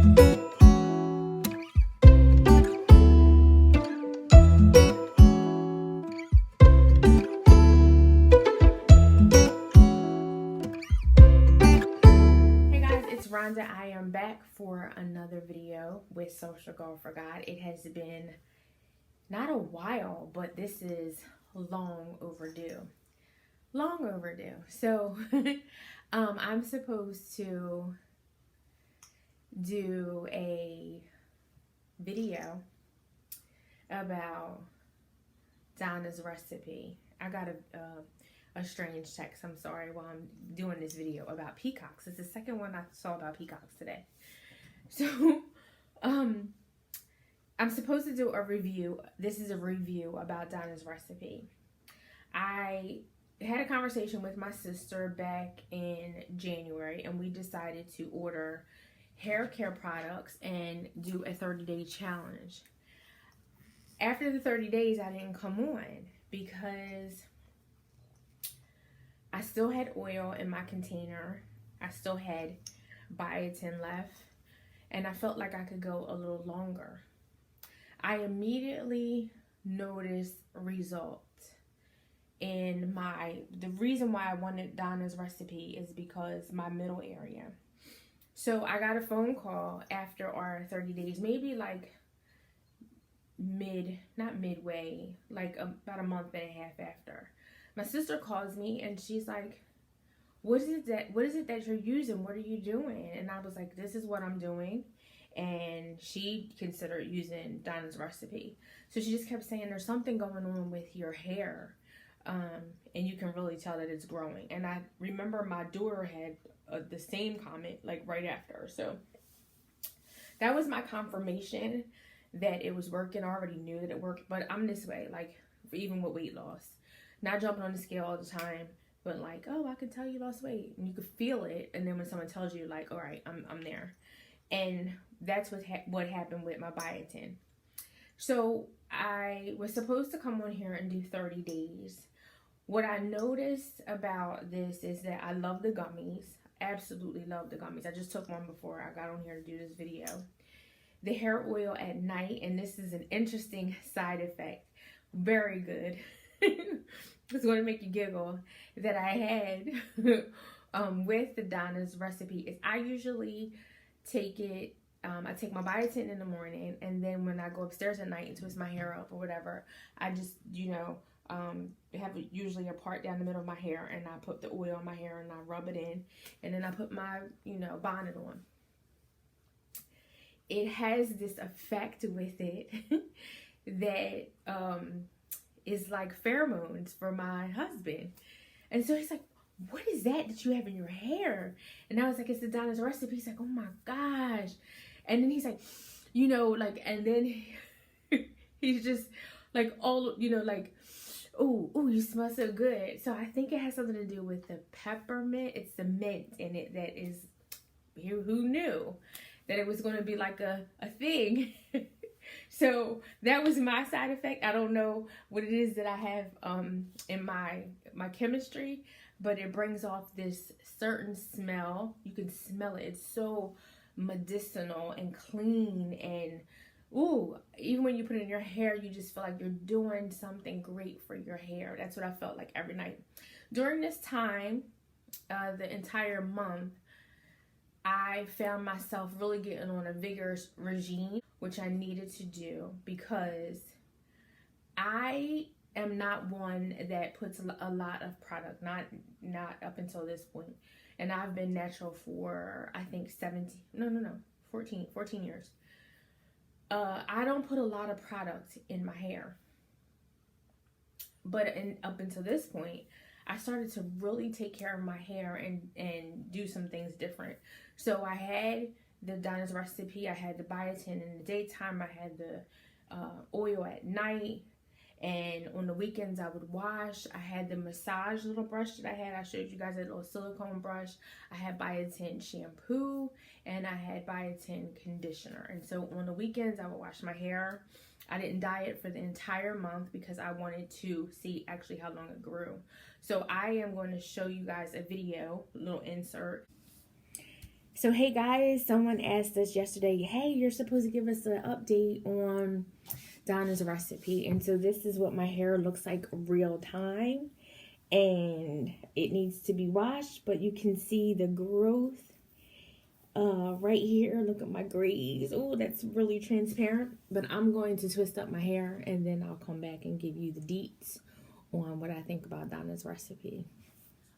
I am back for another video with Social Girl Forgot. It has been not a while, but this is long overdue. Long overdue. So I'm supposed to do a video about Donna's recipe. I got a strange text, I'm sorry, while I'm doing this video about peacocks. It's the second one I saw about peacocks today. So, I'm supposed to do a review. This is a review about Donna's recipe. I had a conversation with my sister back in January, and we decided to order hair care products and do a 30-day challenge. After the 30 days, I didn't come on because I still had oil in my container. I still had biotin left, and I felt like I could go a little longer. I immediately noticed results in the reason why I wanted Donna's recipe is because my middle area. So I got a phone call after our 30 days, maybe like not midway, like about a month and a half after. My sister calls me and she's like, what is it that you're using? What are you doing? And I was like, this is what I'm doing. And she considered using Donna's recipe. So she just kept saying, there's something going on with your hair. And you can really tell that it's growing. And I remember my daughter had the same comment like right after. So that was my confirmation that it was working. I already knew that it worked, but I'm this way, like even with weight loss. Not jumping on the scale all the time, but like, oh, I can tell you lost weight. And you could feel it. And then when someone tells you, like, all right, I'm there. And that's what happened with my biotin. So I was supposed to come on here and do 30 days. What I noticed about this is that I love the gummies. Absolutely love the gummies. I just took one before I got on here to do this video. The hair oil at night, and this is an interesting side effect. Very good. It's going to make you giggle that I had with the Donna's recipe is I usually take it, I take my biotin in the morning, and then when I go upstairs at night and twist my hair up or whatever, I just, have usually a part down the middle of my hair, and I put the oil in my hair and I rub it in, and then I put my, bonnet on. It has this effect with it that, is like pheromones for my husband. And so he's like, what is that you have in your hair? And I was like, it's the Donna's recipe. He's like, oh my gosh. And then he's like, and then he's just like, all, like, oh, you smell so good. So I think it has something to do with the peppermint. It's the mint in it that is, who knew that it was going to be like a thing. So that was my side effect. I don't know what it is that I have in my chemistry, but it brings off this certain smell. You can smell it. It's so medicinal and clean, and ooh, even when you put it in your hair, you just feel like you're doing something great for your hair. That's what I felt like every night. During this time, the entire month, I found myself really getting on a vigorous regime, which I needed to do because I am not one that puts a lot of product, not up until this point. And I've been natural for, I think 14 years. I don't put a lot of product in my hair. But up until this point, I started to really take care of my hair and do some things different. So I had the Donna's recipe, I had the biotin in the daytime, I had the oil at night, and on the weekends I would wash. I had the massage little brush that I had. I showed you guys that little silicone brush. I had biotin shampoo, and I had biotin conditioner. And so on the weekends I would wash my hair. I didn't dye it for the entire month because I wanted to see actually how long it grew. So I am going to show you guys a video, a little insert. So hey guys, someone asked us yesterday, hey, you're supposed to give us an update on Donna's recipe. And so this is what my hair looks like real time. And it needs to be washed, but you can see the growth right here. Look at my grays. Oh, that's really transparent. But I'm going to twist up my hair and then I'll come back and give you the deets on what I think about Donna's recipe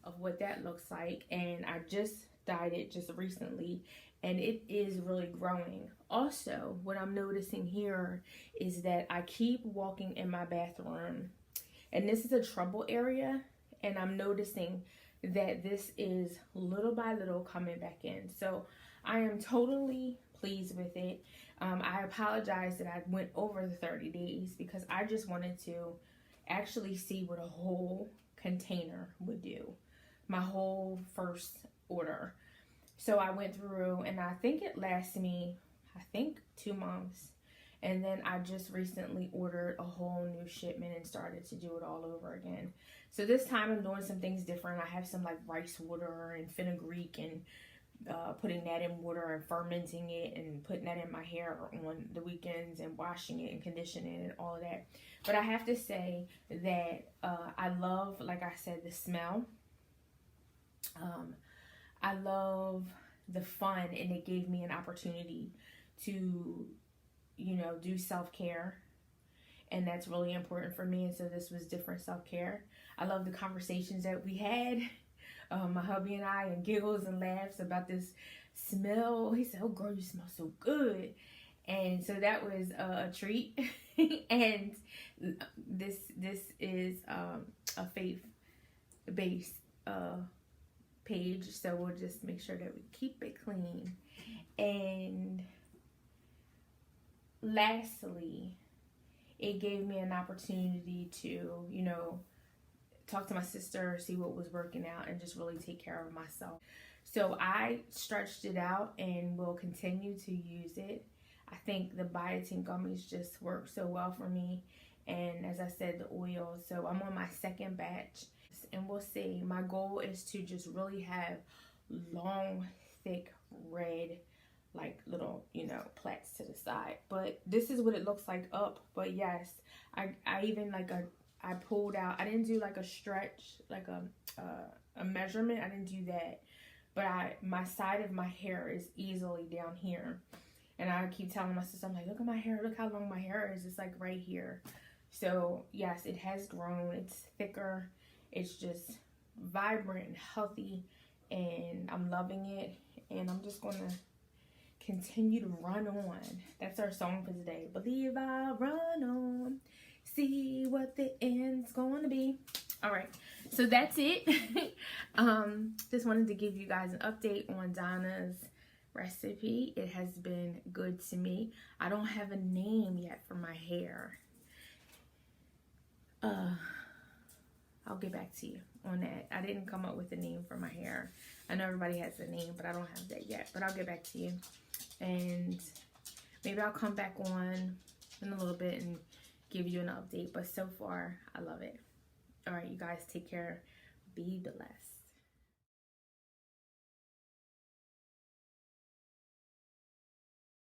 of what that looks like. And I just dyed it just recently and it is really growing. Also, what I'm noticing here is that I keep walking in my bathroom and this is a trouble area, and I'm noticing that this is little by little coming back in. So I am totally pleased with it. I apologize that I went over the 30 days because I just wanted to actually see what a whole container would do. My whole first order. So I went through and I think it lasted me, 2 months. And then I just recently ordered a whole new shipment and started to do it all over again. So this time I'm doing some things different. I have some like rice water and fenugreek and putting that in water and fermenting it and putting that in my hair on the weekends and washing it and conditioning it and all of that. But I have to say that I love, like I said, the smell. I love the fun, and it gave me an opportunity to, you know, do self-care, and that's really important for me. And so this was different self-care. I love the conversations that we had, my hubby and I, and giggles and laughs about this smell. He said, oh girl, you smell so good. And so that was a treat. And this is a faith-based page, so we'll just make sure that we keep it clean. And lastly, it gave me an opportunity to, you know, talk to my sister, see what was working out, and just really take care of myself. So I stretched it out and will continue to use it. I think the biotin gummies just work so well for me. And as I said, the oil. So I'm on my second batch. And we'll see. My goal is to just really have long, thick, red, like little, you know, plaits to the side. But this is what it looks like up. But yes, I even like I pulled out. I didn't do like a stretch, like a measurement. I didn't do that. But my side of my hair is easily down here. And I keep telling my sister, I'm like, look at my hair. Look how long my hair is. It's like right here. So yes, it has grown. It's thicker. It's just vibrant and healthy, and I'm loving it. And I'm just going to continue to run on. That's our song for today. Believe I'll run on, see what the end's going to be. All right, so that's it. Just wanted to give you guys an update on Donna's recipe. It has been good to me. I don't have a name yet for my hair. I'll get back to you on that. I didn't come up with a name for my hair. I know everybody has a name, but I don't have that yet. But I'll get back to you. And maybe I'll come back on in a little bit and give you an update. But so far, I love it. All right, you guys, take care. Be blessed.